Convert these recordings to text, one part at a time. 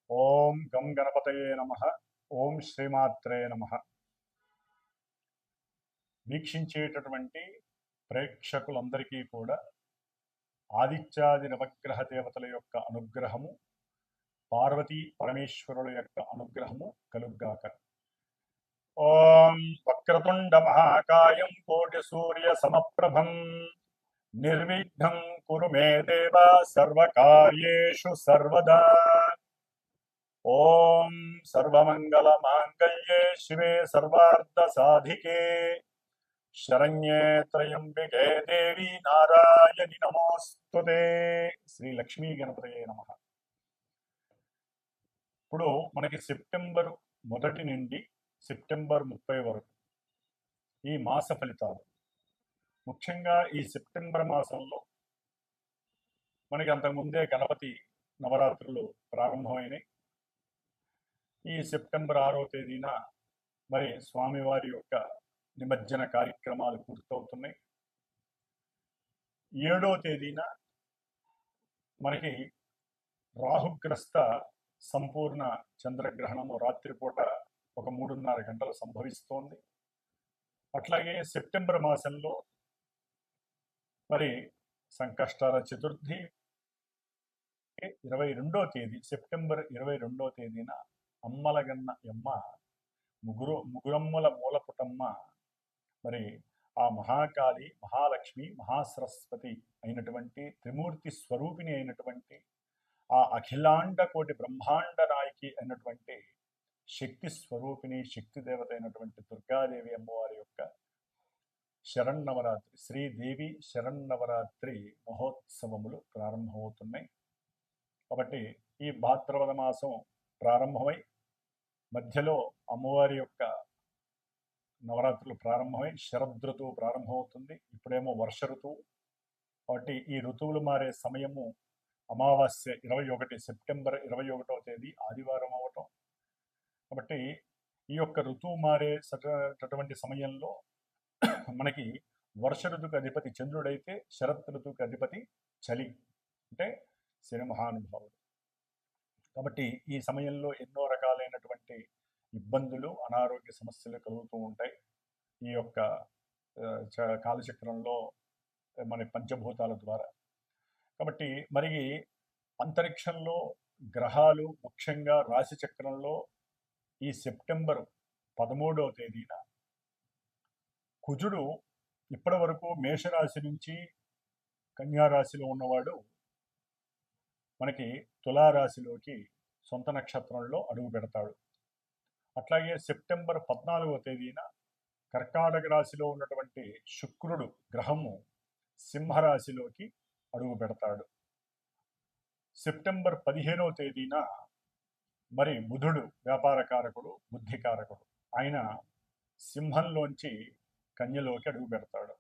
ఓం గం గణపతయే నమః. ఓం శ్రీమాత్రే నమః. వీక్షించేటటువంటి ప్రేక్షకులందరికీ కూడా ఆదిత్యాది నవగ్రహ దేవతల యొక్క అనుగ్రహము, పార్వతీ పరమేశ్వరుల యొక్క అనుగ్రహము కలుగ్గాక. ఓం వక్రతుండ మహాకాయం కోటి సూర్య సమప్రభం నిర్విఘ్నం కురు మే దేవ సర్వకార్యేషు సర్వదా. ఓం సర్వమంగళ మాంగళ్యే శివే సర్వార్థ సాధికే శరణ్యే త్రయంబికే దేవి నారాయణి నమోస్తుతే. శ్రీ లక్ష్మీ గణపతయే నమః. ఇప్పుడు మనకి సెప్టెంబర్ 1 నుండి సెప్టెంబర్ 30 వరకు ఈ మాస ఫలితాలు. ముఖ్యంగా ఈ సెప్టెంబర్ మాసంలో మనకి అంతకుముందే గణపతి నవరాత్రులు ప్రారంభమైనాయి. ఈ సెప్టెంబర్ 6వ తేదీన మరి స్వామివారి యొక్క నిమజ్జన కార్యక్రమాలు పూర్తవుతున్నాయి. 7వ తేదీన మనకి రాహుగ్రస్త సంపూర్ణ చంద్రగ్రహణము రాత్రిపూట ఒక 3:30 గంటలు సంభవిస్తోంది. అట్లాగే సెప్టెంబర్ మాసంలో మరి సంకష్టాల చతుర్థి 22వ తేదీ సెప్టెంబర్ 22వ తేదీన అమ్మలగన్న యమ్మ ముగురమ్మల మూలపుటమ్మ మరి ఆ మహాకాళి, మహాలక్ష్మి, మహాసరస్వతి అయినటువంటి త్రిమూర్తి స్వరూపిణి అయినటువంటి ఆ అఖిలాండ కోటి బ్రహ్మాండ నాయకి అయినటువంటి శక్తి స్వరూపిణి, శక్తి దేవత అయినటువంటి దుర్గాదేవి అమ్మవారి యొక్క శరన్నవరాత్రి, శ్రీదేవి శరన్నవరాత్రి మహోత్సవములు ప్రారంభమవుతున్నాయి. కాబట్టి ఈ భాద్రపద మాసం ప్రారంభమై మధ్యలో అమ్మవారి యొక్క నవరాత్రులు ప్రారంభమై శరదృతువు ప్రారంభమవుతుంది. ఇప్పుడేమో వర్ష ఋతువు. కాబట్టి ఈ ఋతువులు మారే సమయము అమావాస్య 21 సెప్టెంబర్ 21వ తేదీ ఆదివారం అవటం. కాబట్టి ఈ యొక్క ఋతువు మారేటటువంటి సమయంలో మనకి వర్ష ఋతువుకి అధిపతి చంద్రుడైతే శరత్ ఋతువుకి అధిపతి చలి అంటే శని మహానుభావుడు. కాబట్టి ఈ సమయంలో ఎన్నో రకాలైనటువంటి ఇబ్బందులు, అనారోగ్య సమస్యలు కలుగుతూ ఉంటాయి ఈ యొక్క కాలచక్రంలో మన పంచభూతాల ద్వారా. కాబట్టి మరి అంతరిక్షంలో గ్రహాలు ముఖ్యంగా రాశి చక్రంలో ఈ సెప్టెంబర్ 13వ తేదీన కుజుడు ఇప్పటి వరకు మేషరాశి నుంచి కన్యారాశిలో ఉన్నవాడు మనకి తులారాశిలోకి సొంత నక్షత్రంలో అడుగు పెడతాడు. అట్లాగే సెప్టెంబర్ 14వ తేదీన కర్కాటక రాశిలో ఉన్నటువంటి శుక్రుడు గ్రహము సింహరాశిలోకి అడుగు పెడతాడు. సెప్టెంబర్ 15వ తేదీన మరి బుధుడు వ్యాపారకారకుడు, బుద్ధికారకుడు, ఆయన సింహంలోంచి కన్యలోకి అడుగు పెడతాడు.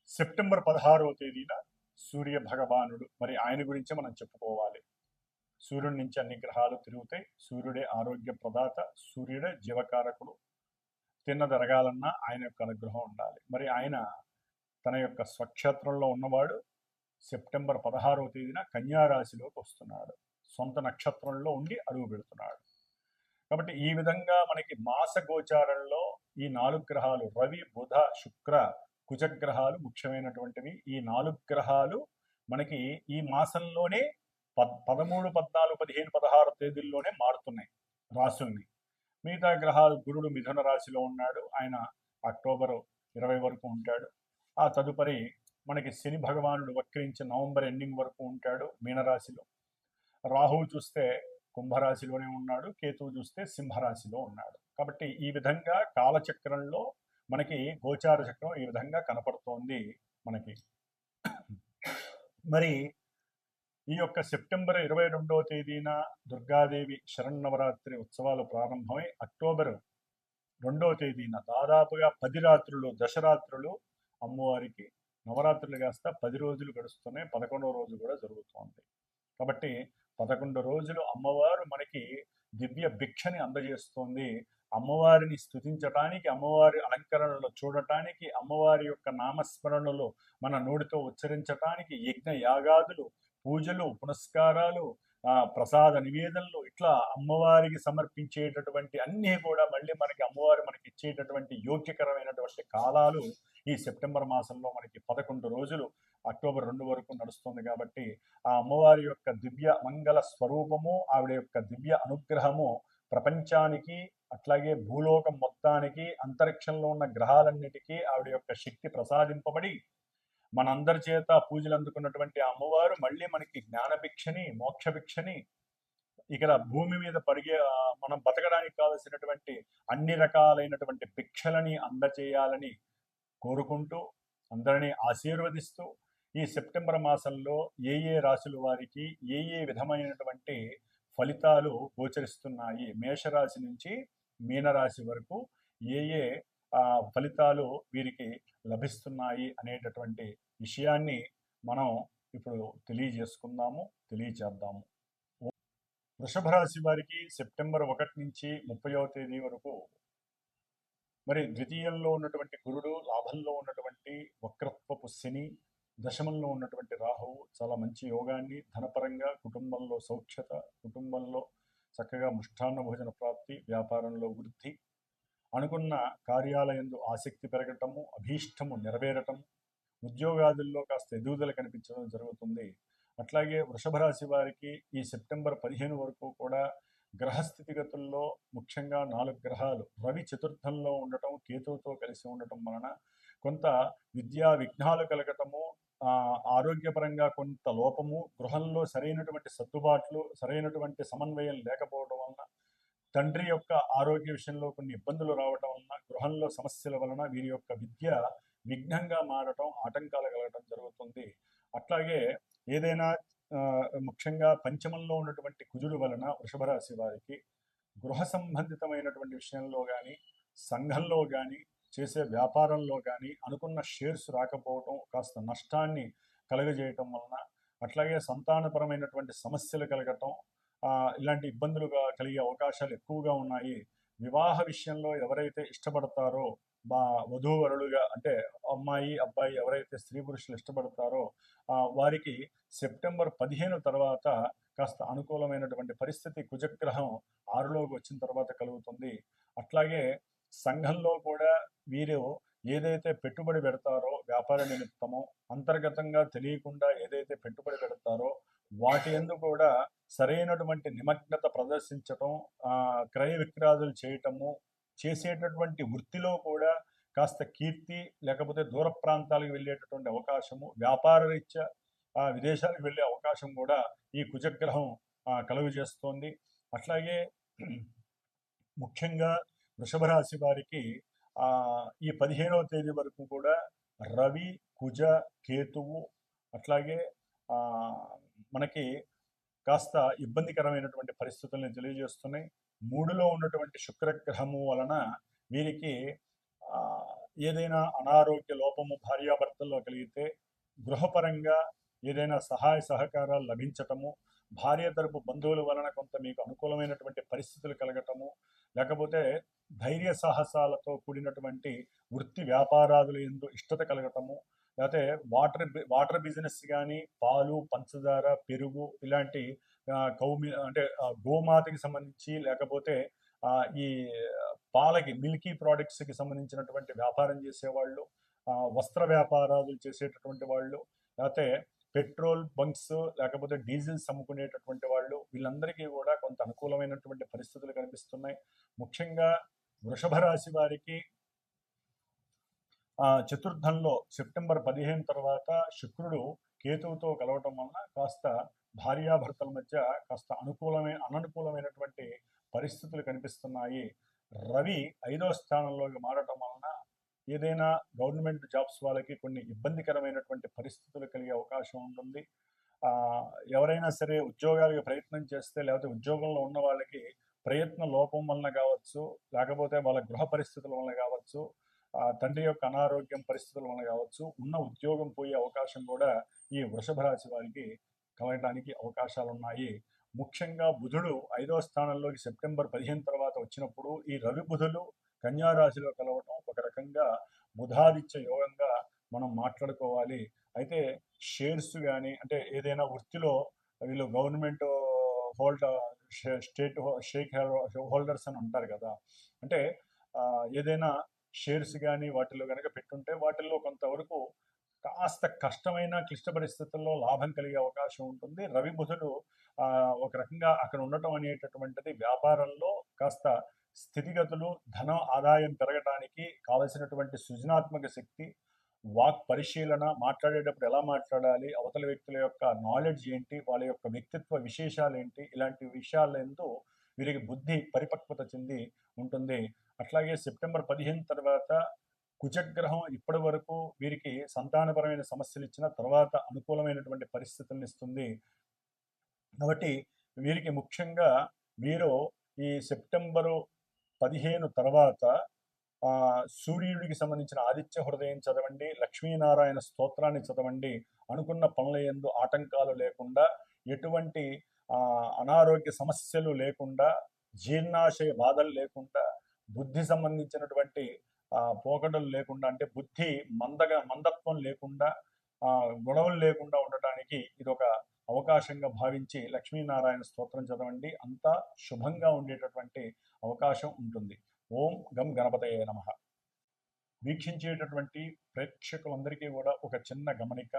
సెప్టెంబర్ 16వ తేదీన సూర్య భగవానుడు, మరి ఆయన గురించి మనం చెప్పుకోవాలి. సూర్యుడి నుంచి అన్ని గ్రహాలు తిరుగుతాయి. సూర్యుడే ఆరోగ్య ప్రదాత, సూర్యుడే జీవకారకుడు. తిన్నదరగాలన్నా ఆయన యొక్క అనుగ్రహం ఉండాలి. మరి ఆయన తన యొక్క స్వక్షేత్రంలో ఉన్నవాడు సెప్టెంబర్ 16వ తేదీన కన్యారాశిలోకి వస్తున్నాడు. సొంత నక్షత్రంలో ఉండి అడుగు పెడుతున్నాడు. కాబట్టి ఈ విధంగా మనకి మాస గోచారంలో ఈ 4 గ్రహాలు రవి, బుధ, శుక్ర, కుజగ్రహాలు ముఖ్యమైనటువంటివి. ఈ 4 గ్రహాలు మనకి ఈ మాసంలోనే 13, 14, 15, 16 తేదీల్లోనే మారుతున్నాయి రాశుల్ని. మిగతా గ్రహాలు గురుడు మిథున రాశిలో ఉన్నాడు, ఆయన అక్టోబర్ 20 వరకు ఉంటాడు. ఆ తదుపరి మనకి శని భగవానుడు వక్రించి నవంబర్ ఎండింగ్ వరకు ఉంటాడు మీనరాశిలో. రాహువు చూస్తే కుంభరాశిలోనే ఉన్నాడు, కేతువు చూస్తే సింహరాశిలో ఉన్నాడు. కాబట్టి ఈ విధంగా కాలచక్రంలో మనకి గోచార చక్రం ఈ విధంగా కనపడుతోంది మనకి. మరి ఈ యొక్క సెప్టెంబర్ 22వ తేదీన దుర్గాదేవి శరన్నవరాత్రి ఉత్సవాలు ప్రారంభమై అక్టోబర్ 2వ తేదీన దాదాపుగా 10 రాత్రులు, దశరాత్రులు అమ్మవారికి నవరాత్రులు కాస్త 10 రోజులు గడుస్తున్నాయి. 11వ రోజు కూడా జరుగుతోంది. కాబట్టి 11 రోజులు అమ్మవారు మనకి దివ్య భిక్షని అందజేస్తోంది. అమ్మవారిని స్తుతించటానికి, అమ్మవారి అలంకరణలు చూడటానికి, అమ్మవారి యొక్క నామస్మరణలు మన నోటితో ఉచ్చరించటానికి యజ్ఞ యాగాదులు, పూజలు, పునస్కారాలు, ప్రసాద నివేదనలు ఇట్లా అమ్మవారికి సమర్పించేటటువంటి అన్నీ కూడా మళ్ళీ మనకి అమ్మవారు మనకి ఇచ్చేటటువంటి యోగ్యకరమైనటువంటి కాలాలు ఈ సెప్టెంబర్ మాసంలో మనకి 11 రోజులు అక్టోబర్ 2 వరకు నడుస్తుంది. కాబట్టి ఆ అమ్మవారి యొక్క దివ్య మంగళ స్వరూపము, ఆవిడ యొక్క దివ్య అనుగ్రహము ప్రపంచానికి, అట్లాగే భూలోకం మొత్తానికి, అంతరిక్షంలో ఉన్న గ్రహాలన్నిటికీ ఆవిడ యొక్క శక్తి ప్రసాదింపబడి మనందరి చేత పూజలు అందుకున్నటువంటి అమ్మవారు మళ్ళీ మనకి జ్ఞానభిక్షని, మోక్షభిక్షని, ఇక్కడ భూమి మీద మనం బతకడానికి కావలసినటువంటి అన్ని రకాలైనటువంటి భిక్షలని అందచేయాలని కోరుకుంటూ, అందరినీ ఆశీర్వదిస్తూ, ఈ సెప్టెంబర్ మాసంలో ఏ రాశుల వారికి ఏ విధమైనటువంటి ఫలితాలు గోచరిస్తున్నాయి, మేషరాశి నుంచి మీనరాశి వరకు ఏ ఫలితాలు వీరికి లభిస్తున్నాయి అనేటటువంటి విషయాన్ని మనం ఇప్పుడు తెలియచేద్దాము. వృషభ రాశి వారికి సెప్టెంబర్ 1 నుంచి 30వ తేదీ వరకు మరి ద్వితీయంలో ఉన్నటువంటి గురుడు, లాభంలో ఉన్నటువంటి వక్రత్వపు శని, దశమంలో ఉన్నటువంటి రాహువు చాలా మంచి యోగాన్ని, ధనపరంగా కుటుంబంలో సౌఖ్యత, కుటుంబంలో చక్కగా మృష్టాన్న భోజన ప్రాప్తి, వ్యాపారంలో వృద్ధి, అనుకున్న కార్యాలయంలో ఆసక్తి పెరగటము, అభీష్టము నెరవేరటం, ఉద్యోగాదుల్లో కాస్త ఎదుగుదల కనిపించడం జరుగుతుంది. అట్లాగే వృషభ రాశి వారికి ఈ సెప్టెంబర్ 15 వరకు కూడా గ్రహస్థితిగతుల్లో ముఖ్యంగా 4 గ్రహాలు రవి చతుర్థంలో ఉండటం, కేతువుతో కలిసి ఉండటం వలన కొంత విద్యా విఘ్నాలు కలగటము, ఆరోగ్యపరంగా కొంత లోపము, గృహంలో సరైనటువంటి సర్దుబాట్లు, సరైనటువంటి సమన్వయం లేకపోవడం వలన, తండ్రి యొక్క ఆరోగ్య విషయంలో కొన్ని ఇబ్బందులు రావటం వలన, గృహంలో సమస్యల వలన వీరి యొక్క విద్య విఘ్నంగా మారటం, ఆటంకాలు కలగటం జరుగుతుంది. అట్లాగే ఏదైనా ముఖ్యంగా పంచమంలో ఉన్నటువంటి కుజుడు వలన వృషభ రాశి వారికి గృహ సంబంధితమైనటువంటి విషయంలో కానీ, సంఘంలో కానీ, చేసే వ్యాపారంలో కానీ అనుకున్న షేర్స్ రాకపోవటం, కాస్త నష్టాన్ని కలుగజేయటం వలన, అట్లాగే సంతానపరమైనటువంటి సమస్యలు కలగటం, ఇలాంటి ఇబ్బందులుగా కలిగే అవకాశాలు ఎక్కువగా ఉన్నాయి. వివాహ విషయంలో ఎవరైతే ఇష్టపడతారో, వధూవరులుగా అంటే అమ్మాయి అబ్బాయి ఎవరైతే స్త్రీ పురుషులు ఇష్టపడతారో వారికి సెప్టెంబర్ 15 తర్వాత కాస్త అనుకూలమైనటువంటి పరిస్థితి కుజగ్రహం 6లోకి వచ్చిన తర్వాత కలుగుతుంది. అట్లాగే సంఘంలో కూడా వీరు ఏదైతే పెట్టుబడి పెడతారో వ్యాపార నిమిత్తమో, అంతర్గతంగా తెలియకుండా ఏదైతే పెట్టుబడి పెడతారో వాటి యందు కూడా సరైనటువంటి నిమగ్నత ప్రదర్శించటం, క్రయ విక్రయాదులు చేయటము, చేసేటటువంటి వృత్తిలో కూడా కాస్త కీర్తి, లేకపోతే దూర ప్రాంతాలకు వెళ్ళేటటువంటి అవకాశము, వ్యాపార రీత్యా విదేశాలకు వెళ్ళే అవకాశం కూడా ఈ కుజగ్రహం కలుగు చేస్తోంది. అట్లాగే ముఖ్యంగా వృషభ రాశి వారికి ఈ 15వ తేదీ వరకు కూడా రవి, కుజ, కేతువు, అట్లాగే మనకి కాస్త ఇబ్బందికరమైనటువంటి పరిస్థితుల్ని తెలియజేస్తున్నాయి. 3లో ఉన్నటువంటి శుక్రగ్రహము వలన వీరికి ఏదైనా అనారోగ్య లోపము భార్యాభర్తల్లో కలిగితే, గృహపరంగా ఏదైనా సహాయ సహకారాలు లభించటము, భార్య తరపు బంధువుల వలన కొంత మీకు అనుకూలమైనటువంటి పరిస్థితులు కలగటము, లేకపోతే ధైర్య సాహసాలతో కూడినటువంటి వృత్తి వ్యాపారాదులు ఎందు ఇష్టత కలగటము, లేకపోతే వాటర్ బిజినెస్ కానీ, పాలు, పంచదార, పెరుగు ఇలాంటి అంటే గోమాతకి సంబంధించి, లేకపోతే ఈ పాలకి మిల్కీ ప్రోడక్ట్స్కి సంబంధించినటువంటి వ్యాపారం చేసేవాళ్ళు, వస్త్ర వ్యాపారాలు చేసేటటువంటి వాళ్ళు, లేకపోతే పెట్రోల్ బంక్స్ లేకపోతే డీజిల్స్ అమ్ముకునేటటువంటి వాళ్ళు, వీళ్ళందరికీ కూడా కొంత అనుకూలమైనటువంటి పరిస్థితులు కనిపిస్తున్నాయి. ముఖ్యంగా వృషభ రాశి వారికి చతుర్థంలో సెప్టెంబర్ 15 తర్వాత శుక్రుడు కేతువుతో కలవటం వలన కాస్త భార్యాభర్తల మధ్య కాస్త అననుకూలమైనటువంటి పరిస్థితులు కనిపిస్తున్నాయి. రవి 5వ స్థానంలోకి మారటం వలన ఏదైనా గవర్నమెంట్ జాబ్స్ వాళ్ళకి కొన్ని ఇబ్బందికరమైనటువంటి పరిస్థితులు కలిగే అవకాశం ఉంటుంది. ఎవరైనా సరే ఉద్యోగాలకు ప్రయత్నం చేస్తే, లేకపోతే ఉద్యోగంలో ఉన్న వాళ్ళకి ప్రయత్న లోపం వలన కావచ్చు, లేకపోతే వాళ్ళ గృహ పరిస్థితుల వలన కావచ్చు, తండ్రి యొక్క అనారోగ్యం పరిస్థితుల వలన కావచ్చు, ఉన్న ఉద్యోగం పోయే అవకాశం కూడా ఈ వృషభ రాశి వారికి కలగడానికి అవకాశాలు ఉన్నాయి. ముఖ్యంగా బుధుడు 5వ స్థానంలోకి సెప్టెంబర్ 15 తర్వాత వచ్చినప్పుడు ఈ రవి బుధులు కన్యా రాశిలో కలవటం ఒక రకంగా బుధాదిత్య యోగంగా మనం మాట్లాడుకోవాలి. అయితే షేర్స్ కానీ, అంటే ఏదైనా వృత్తిలో వీళ్ళు government holder state stake holders అని ఉంటారు కదా. అంటే ఏదైనా షేర్స్ కానీ వాటిల్లో కనుక పెట్టుంటే వాటిల్లో కొంతవరకు కాస్త కష్టమైన క్లిష్ట పరిస్థితుల్లో లాభం కలిగే అవకాశం ఉంటుంది. రవి బుధుడు ఒక రకంగా అక్కడ ఉండటం అనేటటువంటిది వ్యాపారంలో కాస్త స్థితిగతులు, ధనం ఆదాయం పెరగడానికి కావలసినటువంటి సృజనాత్మక శక్తి, వాక్ పరిశీలన, మాట్లాడేటప్పుడు ఎలా మాట్లాడాలి, అవతల వ్యక్తుల యొక్క నాలెడ్జ్ ఏంటి, వాళ్ళ యొక్క వ్యక్తిత్వ విశేషాలు ఏంటి, ఇలాంటి విషయాలందు వీరికి బుద్ధి పరిపక్వత చెంది ఉంటుంది. అట్లాగే సెప్టెంబర్ 15 తర్వాత కుజగ్రహం ఇప్పటి వరకు వీరికి సంతానపరమైన సమస్యలు ఇచ్చిన తర్వాత అనుకూలమైనటువంటి పరిస్థితులను ఇస్తుంది. కాబట్టి వీరికి ముఖ్యంగా వీరు ఈ సెప్టెంబరు 15 తర్వాత సూర్యుడికి సంబంధించిన ఆదిత్య హృదయం చదవండి, లక్ష్మీనారాయణ స్తోత్రాన్ని చదవండి. అనుకున్న పనుల యందు ఆటంకాలు లేకుండా, ఎటువంటి అనారోగ్య సమస్యలు లేకుండా, జీర్ణాశయ బాధలు లేకుండా, బుద్ధి సంబంధించినటువంటి పోకడలు లేకుండా, అంటే బుద్ధి మందత్వం లేకుండా, గొడవలు లేకుండా ఉండటానికి ఇది ఒక అవకాశంగా భావించి లక్ష్మీనారాయణ స్తోత్రం చదవండి. అంతా శుభంగా ఉండేటటువంటి అవకాశం ఉంటుంది. ఓం గం గణపతయే నమః. వీక్షించేటటువంటి ప్రేక్షకులందరికీ కూడా ఒక చిన్న గమనిక.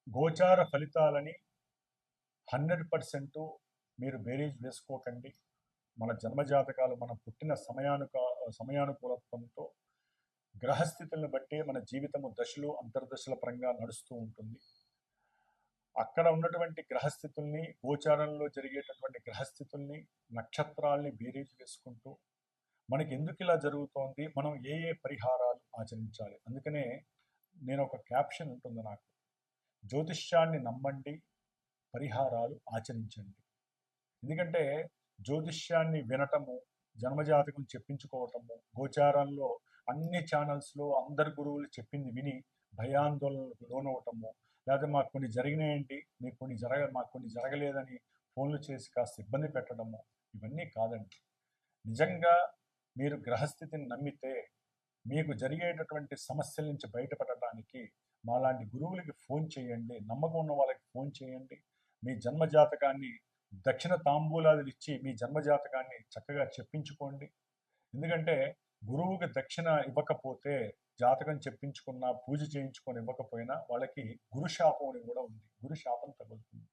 గోచార ఫలితాలని 100% మీరు బేరీజ్ వేసుకోకండి. మన జన్మజాతకాలు మనం పుట్టిన సమయానుకూలత్వంతో గ్రహస్థితులను బట్టే మన జీవితము దశలు అంతర్దశల పరంగా నడుస్తూ ఉంటుంది. అక్కడ ఉన్నటువంటి గ్రహస్థితుల్ని, గోచారంలో జరిగేటటువంటి గ్రహస్థితుల్ని, నక్షత్రాల్ని బేరీజ్ వేసుకుంటూ మనకి ఎందుకు ఇలా జరుగుతోంది, మనం ఏ పరిహారాలు ఆచరించాలి. అందుకనే నేను ఒక క్యాప్షన్ ఉంటుంది నాకు, జ్యోతిష్యాన్ని నమ్మండి, పరిహారాలు ఆచరించండి. ఎందుకంటే జ్యోతిష్యాన్ని వినటము, జన్మజాతకం చెప్పించుకోవటము, గోచారంలో అన్ని ఛానల్స్లో అందరు గురువులు చెప్పింది విని భయాందోళనలకు లోనవటము, లేకపోతే మాకు కొన్ని జరిగినాయండి, మాకు కొన్ని జరగలేదని ఫోన్లు చేసి కాస్త ఇబ్బంది పెట్టడము, ఇవన్నీ కాదండి. నిజంగా మీరు గ్రహస్థితిని నమ్మితే మీకు జరిగేటటువంటి సమస్యల నుంచి బయటపడటానికి మాలాంటి గురువులకి ఫోన్ చేయండి, నమ్మకం ఉన్న వాళ్ళకి ఫోన్ చేయండి. మీ జన్మజాతకాన్ని దక్షిణ తాంబూలాలు ఇచ్చి మీ జన్మజాతకాన్ని చక్కగా చెప్పించుకోండి. ఎందుకంటే గురువుకి దక్షిణ ఇవ్వకపోతే, జాతకం చెప్పించుకున్నా, పూజ చేయించుకొని ఇవ్వకపోయినా వాళ్ళకి గురుశాపం అని కూడా ఉంది. గురుశాపం తగులుతుంది.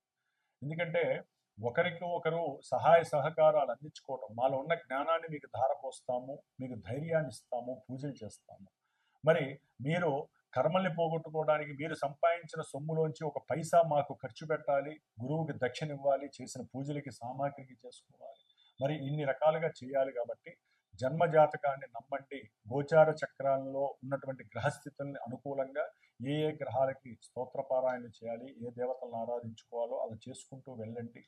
ఎందుకంటే ఒకరికి ఒకరు సహాయ సహకారాలు అందించుకోవటం, మాలో ఉన్న జ్ఞానాన్ని మీకు ధారపోస్తాము, మీకు ధైర్యాన్ని ఇస్తాము, పూజలు చేస్తాము. మరి మీరు కర్మల్ని పోగొట్టుకోవడానికి మీరు సంపాదించిన సొమ్ములోంచి ఒక పైసా మాకు ఖర్చు పెట్టాలి, గురువుకి దక్షిణ ఇవ్వాలి, చేసిన పూజలకి సామాగ్రికి చేసుకోవాలి, మరి ఇన్ని రకాలుగా చేయాలి. కాబట్టి జన్మజాతకాన్ని నమ్మండి. గోచార చక్రాల్లో ఉన్నటువంటి గ్రహస్థితుల్ని అనుకూలంగా ఏ గ్రహాలకి స్తోత్రపారాయణ చేయాలి, ఏ దేవతలను ఆరాధించుకోవాలో అలా చేసుకుంటూ వెళ్ళండి.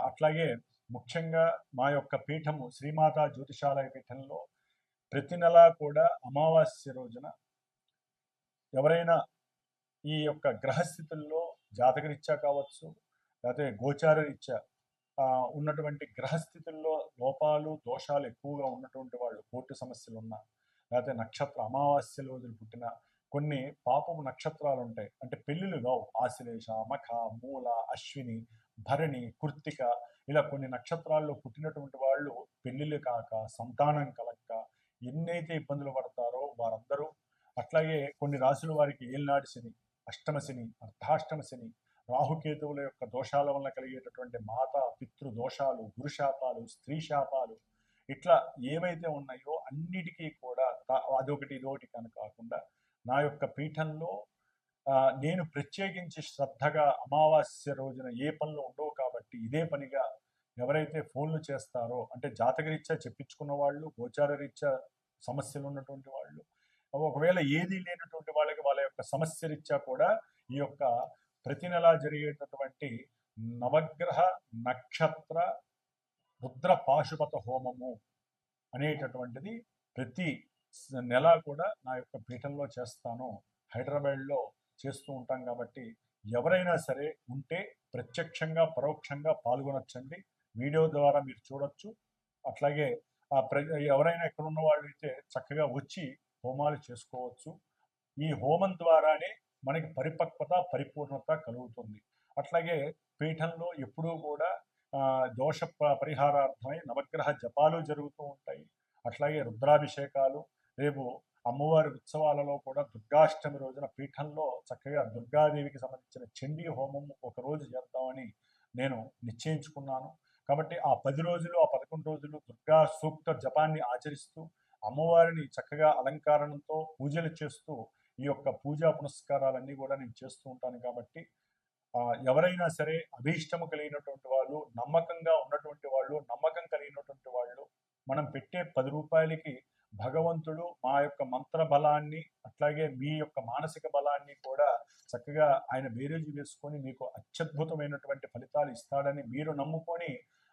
అట్లాగే ముఖ్యంగా మా యొక్క పీఠము శ్రీమాతా జ్యోతిషాలయ పీఠంలో ప్రతి నెలా కూడా అమావాస్య రోజున ఎవరైనా ఈ యొక్క గ్రహస్థితుల్లో జాతకరీత్యా కావచ్చు, లేకపోతే గోచార రీత్యా ఉన్నటువంటి గ్రహస్థితుల్లో లోపాలు, దోషాలు ఎక్కువగా ఉన్నటువంటి వాళ్ళు, కోర్టు సమస్యలు ఉన్నా, లేకపోతే నక్షత్ర అమావాస్య రోజులు పుట్టిన కొన్ని పాపము నక్షత్రాలు ఉంటాయి, అంటే పెళ్ళిళ్ళు కావు, ఆశ్లేష, మఖ, మూల, అశ్విని, భరణి, కృత్తిక, ఇలా కొన్ని నక్షత్రాల్లో పుట్టినటువంటి వాళ్ళు పెళ్ళిళ్ళు కాక, సంతానం కలక్క ఎన్నైతే ఇబ్బందులు పడతారో వారందరూ, అట్లాగే కొన్ని రాశుల వారికి ఏలినాటి శని, అష్టమ శని, అర్ధాష్టమ శని, రాహుకేతువుల యొక్క దోషాల వల్ల కలిగేటటువంటి మాతా పితృ దోషాలు, గురుశాపాలు, స్త్రీ శాపాలు, ఇట్లా ఏవైతే ఉన్నాయో అన్నిటికీ కూడా అదొకటి ఇదొకటి కానీ కాకుండా నా యొక్క పీఠంలో నేను ప్రత్యేకించి శ్రద్ధగా అమావాస్య రోజున ఏ పనులు ఉండవు కాబట్టి ఇదే పనిగా ఎవరైతే ఫోన్లు చేస్తారో, అంటే జాతకరీత్యా చెప్పించుకున్న వాళ్ళు, గోచార రీత్యా సమస్యలు ఉన్నటువంటి వాళ్ళు, ఒకవేళ ఏది లేనటువంటి వాళ్ళకి వాళ్ళ యొక్క సమస్య రీత్యా కూడా ఈ యొక్క ప్రతి నెలా జరిగేటటువంటి నవగ్రహ నక్షత్ర రుద్ర పాశుపత హోమము అనేటటువంటిది ప్రతి నెల కూడా నా యొక్క పీఠంలో చేస్తాను. హైదరాబాద్లో చేస్తూ ఉంటాం కాబట్టి ఎవరైనా సరే ఉంటే ప్రత్యక్షంగా పరోక్షంగా పాల్గొనొచ్చండి. వీడియో ద్వారా మీరు చూడొచ్చు. అట్లాగే ఎవరైనా ఎక్కడ ఉన్న వాళ్ళు అయితే చక్కగా వచ్చి హోమాలు చేసుకోవచ్చు. ఈ హోమం ద్వారానే మనకి పరిపక్వత, పరిపూర్ణత కలుగుతుంది. అట్లాగే పీఠంలో ఎప్పుడూ కూడా దోష పరిహారార్థమై నవగ్రహ జపాలు జరుగుతూ ఉంటాయి. అట్లాగే రుద్రాభిషేకాలు, రేపు అమ్మవారి ఉత్సవాలలో కూడా దుర్గాష్టమి రోజున పీఠంలో చక్కగా దుర్గాదేవికి సంబంధించిన చండీ హోమం ఒకరోజు చేద్దామని నేను నిశ్చయించుకున్నాను. కాబట్టి ఆ 10 రోజులు, ఆ 11 రోజులు దుర్గా సూక్త జపాన్ని ఆచరిస్తూ అమ్మవారిని చక్కగా అలంకారణతో పూజలు చేస్తూ ఈ యొక్క పూజా పునస్కారాలన్నీ కూడా నేను చేస్తూ ఉంటాను. కాబట్టి ఎవరైనా సరే అభీష్టము కలిగినటువంటి వాళ్ళు, నమ్మకంగా ఉన్నటువంటి వాళ్ళు, నమ్మకం కలిగినటువంటి వాళ్ళు, మనం పెట్టే 10 రూపాయలకి భగవంతుడు మా యొక్క మంత్ర బలాన్ని, అట్లాగే మీ యొక్క మానసిక బలాన్ని కూడా చక్కగా ఆయన బేరీజు వేసుకొని మీకు అత్యద్భుతమైనటువంటి ఫలితాలు ఇస్తాడని మీరు నమ్ముకొని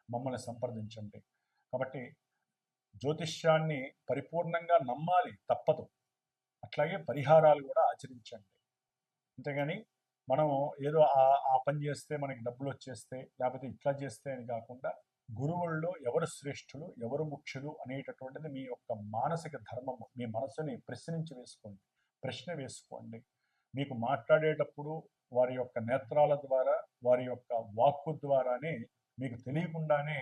మమ్మల్ని సంప్రదించండి. కాబట్టి జ్యోతిష్యాన్ని పరిపూర్ణంగా నమ్మాలి, తప్పదు. అట్లాగే పరిహారాలు కూడా ఆచరించండి. అంతేగాని మనం ఏదో ఆ పని చేస్తే మనకి డబ్బులు వచ్చేస్తే, లేకపోతే ఇట్లా చేస్తే అని కాకుండా గురువుల్లో ఎవరు శ్రేష్ఠులు, ఎవరు ముఖ్యులు అనేటటువంటిది మీ యొక్క మానసిక ధర్మము. మీ మనసుని ప్రశ్న వేసుకోండి. మీకు మాట్లాడేటప్పుడు వారి యొక్క నేత్రాల ద్వారా, వారి యొక్క వాక్కు ద్వారానే మీకు తెలియకుండానే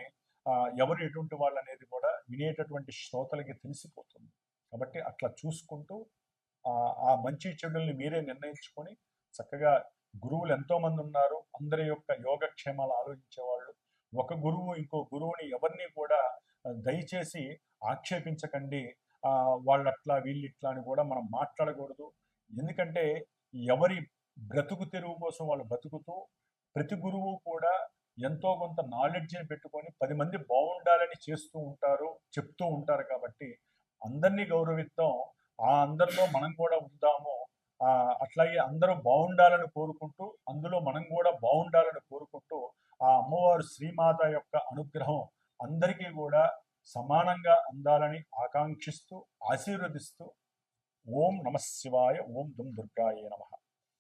ఎవరు ఎటువంటి వాళ్ళు అనేది కూడా వినేటటువంటి శ్రోతలకి తెలిసిపోతుంది. కాబట్టి అట్లా చూసుకుంటూ ఆ మంచి చెడుల్ని మీరే నిర్ణయించుకొని చక్కగా గురువులు ఎంతోమంది ఉన్నారు. అందరి యొక్క యోగక్షేమాలు ఆలోచించేవాళ్ళు. ఒక గురువు ఇంకో గురువుని ఎవరిని కూడా దయచేసి ఆక్షేపించకండి. వాళ్ళట్లా వీళ్ళిట్లా అని కూడా మనం మాట్లాడకూడదు. ఎందుకంటే ఎవరి బ్రతుకు తెరువు కోసం వాళ్ళు బతుకుతూ, ప్రతి గురువు కూడా ఎంతో కొంత నాలెడ్జ్ని పెట్టుకొని 10 మంది బాగుండాలని చేస్తూ ఉంటారు, చెప్తూ ఉంటారు. కాబట్టి అందరినీ గౌరవిద్దాం, అందరిలో మనం కూడా ఉందాము. అట్లాగే అందరూ బాగుండాలని కోరుకుంటూ, అందులో మనం కూడా బాగుండాలని కోరుకుంటూ, ఆ అమ్మవారు శ్రీమాత యొక్క అనుగ్రహం అందరికీ కూడా సమానంగా అందాలని ఆకాంక్షిస్తూ, ఆశీర్వదిస్తూ, ఓం నమః శివాయ, ఓం దుమ్ దుర్గాయ నమః.